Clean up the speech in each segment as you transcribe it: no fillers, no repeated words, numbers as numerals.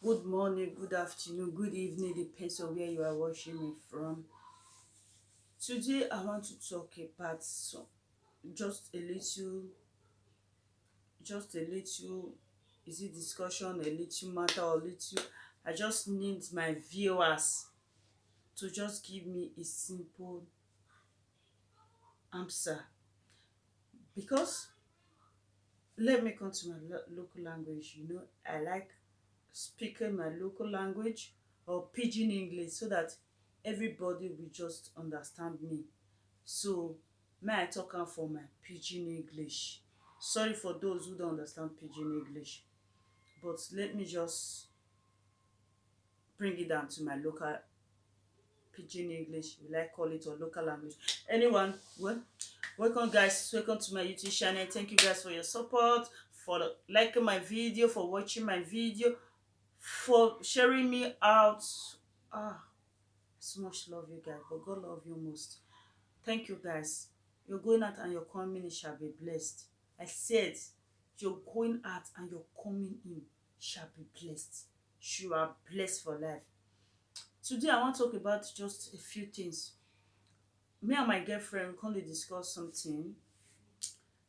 Good morning, good afternoon, good evening, depends on where you are watching me from. Today, I want to talk about just a little, just a little, is it discussion, a little matter, or little. I just need my viewers to just give me a simple answer because let me come to my local language. I like speaking my local language or pidgin English so that everybody will just understand me. So, may I talk am for my pidgin English. Sorry for those who don't understand pidgin English, but let me just bring it down to my local pidgin English, will I call it, or local language. Anyone, well, welcome guys, welcome to my YouTube channel. Thank you guys for your support, for liking my video, for watching my video, for sharing me out. Ah, so much love you guys, but God love you most. Thank you guys. You're going out and your coming in shall be blessed. I said, you're going out and your coming in shall be blessed. You are blessed for life. Today, I want to talk about just a few things. Me and my girlfriend come to discuss something.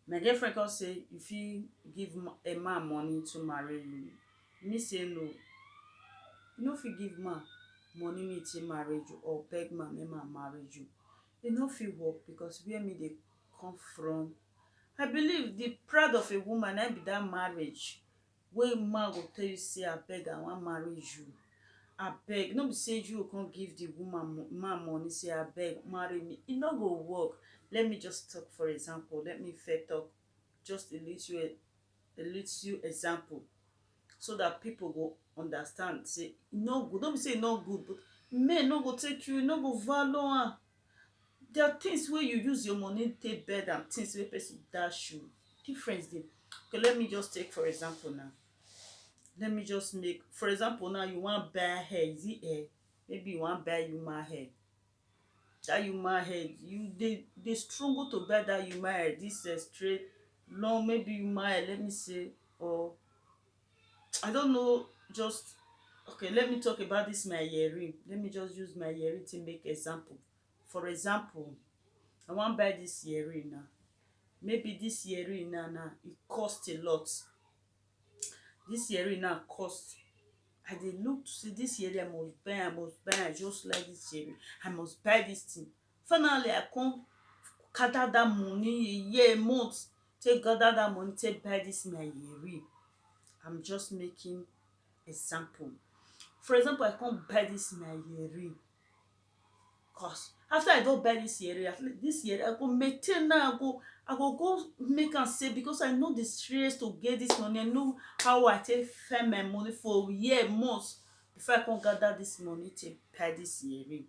My girlfriend come say, if you give a man money to marry you, me say no. You no fit give man money me to marry you or beg man make man marry you. E no fit work because where me dey come from, I believe the pride of a woman na be that marriage wey man go tell you say abeg I wan marry you. Abeg, no be say you go come give the woman man money say abeg marry me. E no go work. Let me just talk for example. Let me first talk just a little example so that people go understand say e no good. No be say e no good, but men no go take you, e no go value am. There are things wey you use your money take bed and things wey person dash you. Difference dey. Okay, let me just take for example now. Let me just make for example now, you wan buy hair, is it hair? Maybe you wan buy human hair. That human hair, you dey struggle to buy that human hair. This straight long, maybe human hair, let me say, or I don't know, just okay, let me talk about this my earring. Let me just use my earring to make example. For example, I wan buy this earring now. Maybe this earring now e cost a lot. This earring now cost, I dey look to say this earring I must buy, I just like this earring, I must buy this thing. Finally I come gather that money a year, a month, take gather that money take buy this my earring. I'm just making example. For example, I come buy this my earring. Cause after I don buy this earring, at least this earring I go maintain am, I go make am save because I know the stress to get this money. I know how I take find my money for year, months before I come gather this money to buy this earring.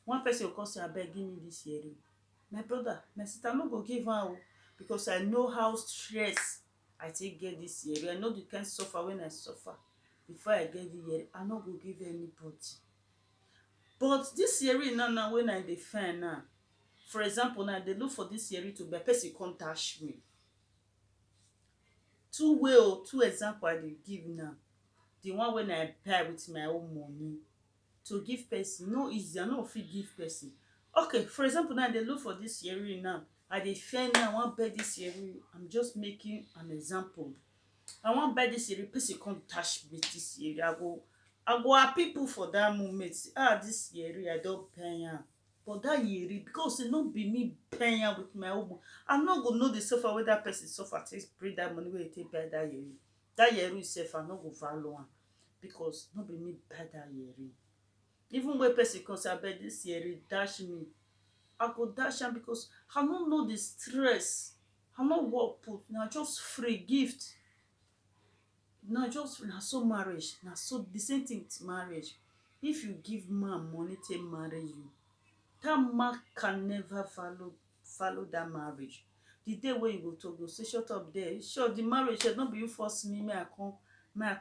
One person go come say abeg give me this earring. My brother, my sister, I no go give am o, because I know how stress I take get this earring. I know the kind suffer when I suffer before I get the earring. I no go give anybody. But this earring now when I dey find now, for example now I dey look for this earring to buy, person come dash me. Two example I dey give now. The one when I buy with my own money, to give person no easy. I no fit give person. Okay, for example now I dey look for this earring now. I dey fear now I wan buy this earring. I'm just making an example. I wan buy this earring, person come dash me this earring. I go happy put for that moment. This earring I don buy am. But that earring, because say no be me buy am with my own money, I no go know the suffer wey that person suffer take bring that money wey he take buy that earring. That earring sef I no go value am because no be me buy that earring. Even when person come say abeg this earring dash me, I go dash am because I no know the stress. I no work put, na just free gift. Na so marriage, na so the same thing with marriage. If you give man money take marry you, that man can never follow that marriage. The day wey you go talk, go say shut up there. Sure, the marriage no be you force me make I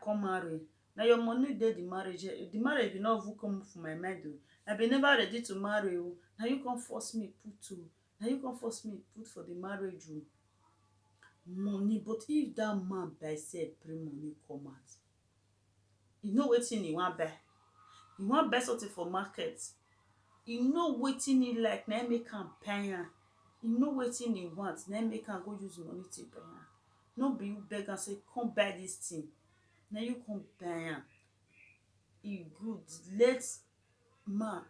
come marry. Na your money dey the marriage. The marriage bin no even come for my mind o. I bin never ready to marry o. Na you come force me put o. Na you come force me put for the marriage o. Money, but if that man by himself bring money come out, e know wetin e wan buy. E wan buy something for market, e know wetin e like na im make am buy am. E know wetin e want na im make am go use money take buy am. No be you beg am say come buy dis thing na you come buy am. E good let man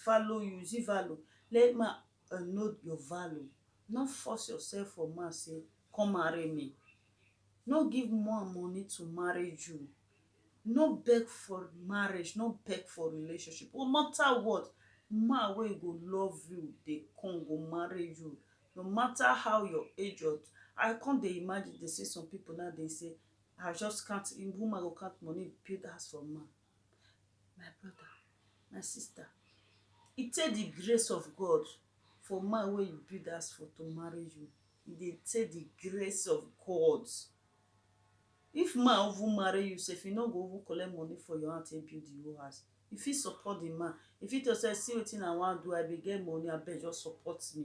value you. You see value, let man know your value. No force yourself for man say come marry me. No give man money to marry you. No beg for marriage, no beg for relationship. No matter what, man wey go love you dey come go marry you. No matter how your age or I come dey imagine dey say some people now dey say I just count woman go count money build house for man. My brother, my sister, e take the grace of God for man wey you build house for to marry you. E dey take the grace of God. If man even marry you sef, e no go even collect money for your hand take build the whole house. You fit support the man. You fit talk say see wetin I wan do, I bin get money, abeg just support me.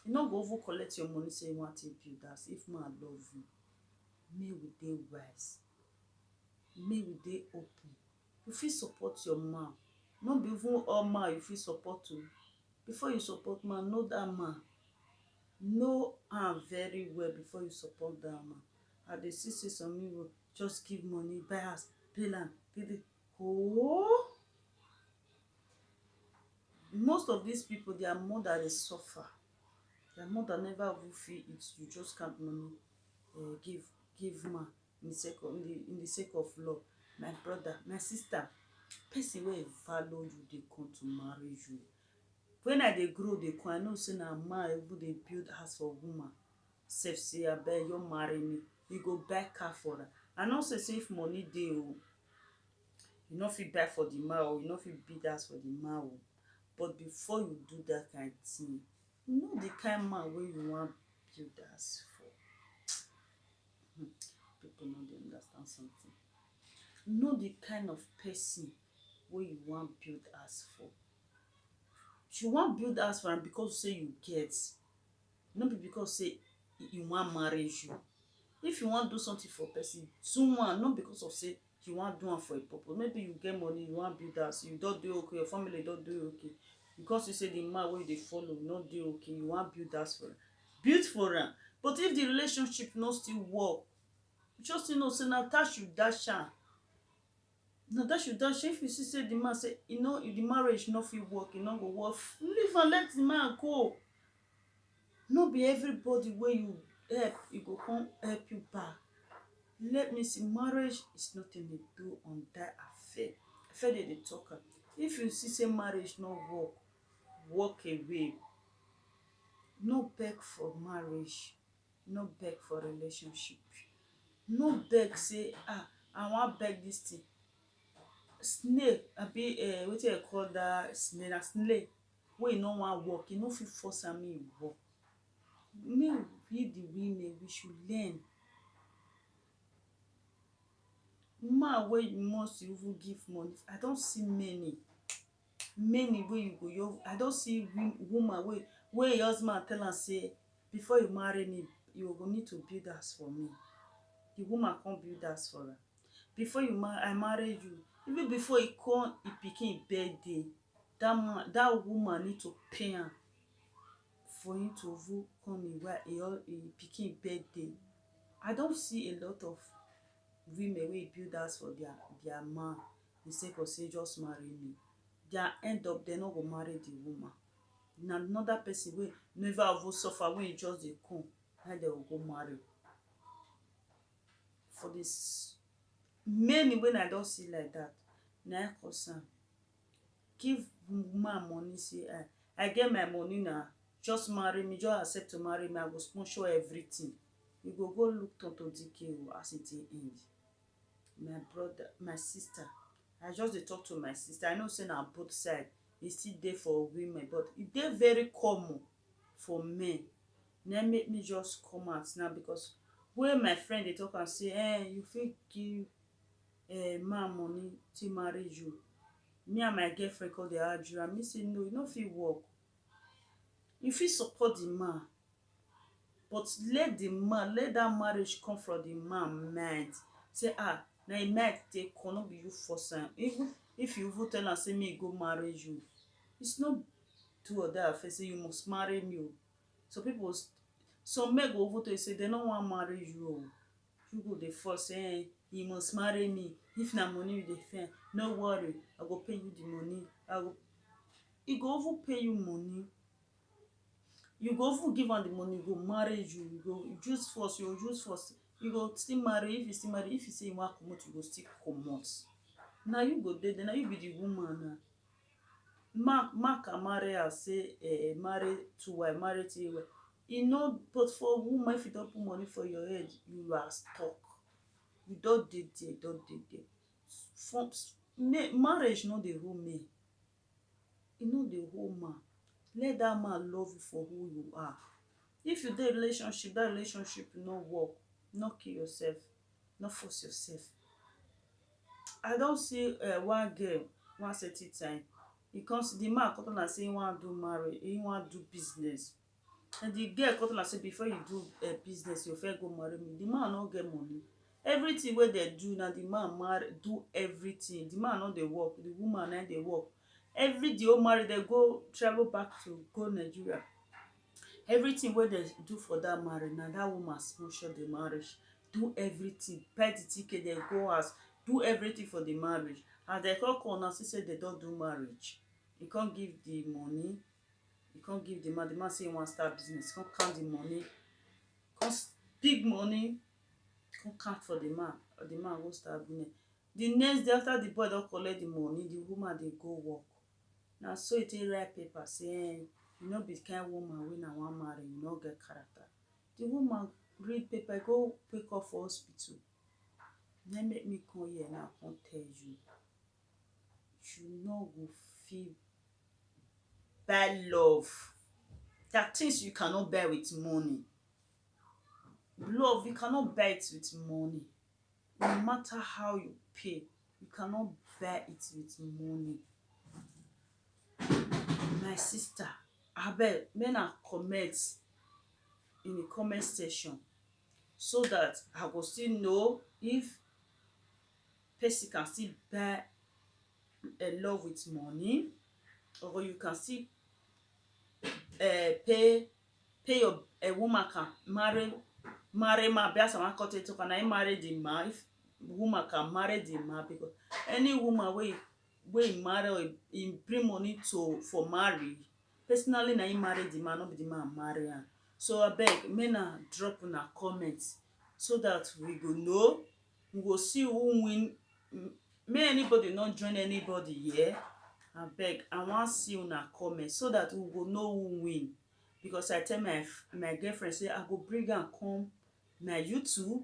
E no go even collect your money say you wan take build house. If man love you, make we dey wise, make we dey open. You fit support your man. No be even all man you fit support o. Before you support man, know that man. Know am very well before you support that man. I dey see say some people just give money, buy house, build am, build it. Oh, most of these people, their mother dey suffer. Their mother never even fit eat. You just count money, give man in the sake of love. My brother, my sister, person wey value you dey come to marry you. When I dey grow dey come, I know say na man even dey build house for woman. Sef say abeg you marry me, you go buy car for am. I know say if money dey o, you no fit buy for the man o, you no fit build house for the man o. But before you do that kind thing, know the kind man wey you wan build house for. People no dey understand something. Know the kind of person wey you wan build house for. You wan build house for am because say you get, no be because say you wan marry you. If you wan do something for person, do am not because of say you wan do am for a purpose. Maybe you get money, you wan build house, you don dey okay, your family don dey okay. Because you say the man wey you dey follow no dey okay, you wan build house for am. Build for am. But if the relationship no still work, just know say na dash you dash am. Na dash you dash am. If you see say the man say the marriage no fit work, e no go work, leave am, let the man go. No be everybody wey you help e go come help you back. Let me see, marriage is not a do or die affair. Affair dem dey talk am. If you see say marriage no work, walk away. No beg for marriage, no beg for relationship. No beg say I wan beg this thing. Snail abi wetin dem call that snail, na snail wey e no wan work, you no fit force am make e work. Make we the women, we should learn. Man wey you must even give money, I don see many wey you go I don see woman wey her husband tell am say before you marry me, you go need to build house for me. The woman come build house for am. Before I marry you, even before e come e pikin birthday, that woman need to pay am for him to even come e pikin birthday. I don see a lot of women wey build house for their man the sake of say just marry me. Their end up dem no go marry the woman. Na another person wey never even suffer, wey e just dey come, na dem go go marry. For this many wey I don see like that, na im cause am. Give man money say I get my money na, just marry me, just accept to marry me, I go sponsor everything. You go go look turn to dike o as e take end. My brother, my sister, I just dey talk to my sister. I know say na both side e still dey for women, but e dey very common for men. Na im make me just come out now, because when my friend dey talk am say you fit give man money take marry you, me and my girlfriend come dey argue am. Me say no, e no fit work. You fit support the man, but let that marriage come from the man mind. Say na im might take come, no be you force am. Even if you even tell am say make e go marry you, it's not do or die affair say you must marry me o. Some pipu some men go even tell you say dem no wan marry you o. You go dey force say you must marry me. If na money you dey find, no worry, I go pay you the money. E go even pay you money. You go even give am the money, e go marry you. You go use force, you go use force. You go still marry. If you still marry, if you say you wan comot, you go still comot. Na you go dey there, na you be the woman na. Man can marry her say marry two wife, marry three wife. E no, but for woman, if you don put money for your head, you are stuck. You don dey there, don dey there. From marriage no dey hold men. E no dey hold man. Let that man love you for who you are. If you dey relationship, that relationship no work, no kill yourself, no force yourself. I don see one girl one certain time. The man come tell am say he wan do marriage, he wan do business. And the girl come tell am say before you do business, you first go marry me. The man no get money. Everything wey dem do na the man do everything. The man no dey work, the woman na dey work. The whole marriage, dem go travel back to go Nigeria. Everything wey dem do for that marriage na that woman sponsor the marriage. Do everything, buy the ticket, dem go house, do everything for the marriage. As dem come now see say dem don do marriage, e come give the money, e come give the man. The man say he wan start business, come count the money, big money, come count for the man. The man go start business. The next day after the boy don collect the money, the woman dey go work. Na so e take write paper say you no be the kind woman wey I wan marry, you no get character. The woman read paper, go wake up for hospital. Na make me come here now come tell you, you no go fit buy love. There are things you cannot buy with money. Love, you cannot buy it with money. No matter how you pay, you cannot buy it with money. My sister, abeg make una comment in the comment section so that I go still know if person can still buy love with money, or you can still pay your woman can marry man. Be as I wan cut it talk, na him marry the man. If woman can marry the man, because any woman wey marry or he bring money for marriage, personally na him marry the man, no be the man marry am. So abeg make una drop una comment so that we go know, we go see who win. Make anybody no join anybody here. Abeg, I wan see una comment so that we go know who win. Because I tell my girlfriend say I go bring am come my YouTube.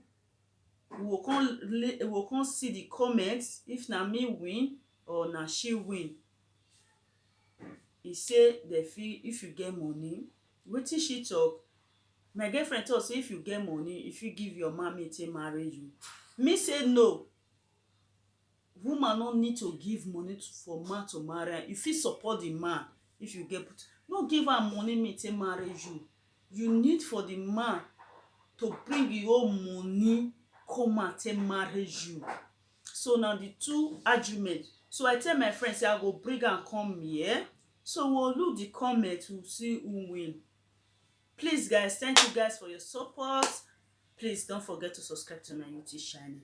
We go come see the comments if na me win or na she win. E say dem fit, if you get money, wetin she talk? My girlfriend talk say if you get money, you fit give your man make e take marry you. Me say no. Woman no need to give money for man to marry am. You fit support the man if you get, no give am money make e take marry you. You need for the man to bring him own money come and take marry you. So na the two argument. So I tell my friend say I go bring am come here, so we'll look the comment, we'll see who win. Please guys, thank you guys for your support. Please don't forget to subscribe to my YouTube channel.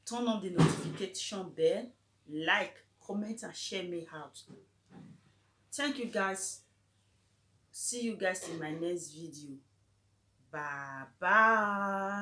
Turn on the notification bell, like, comment and share me out. Thank you guys. See you guys in my next video. Bye bye.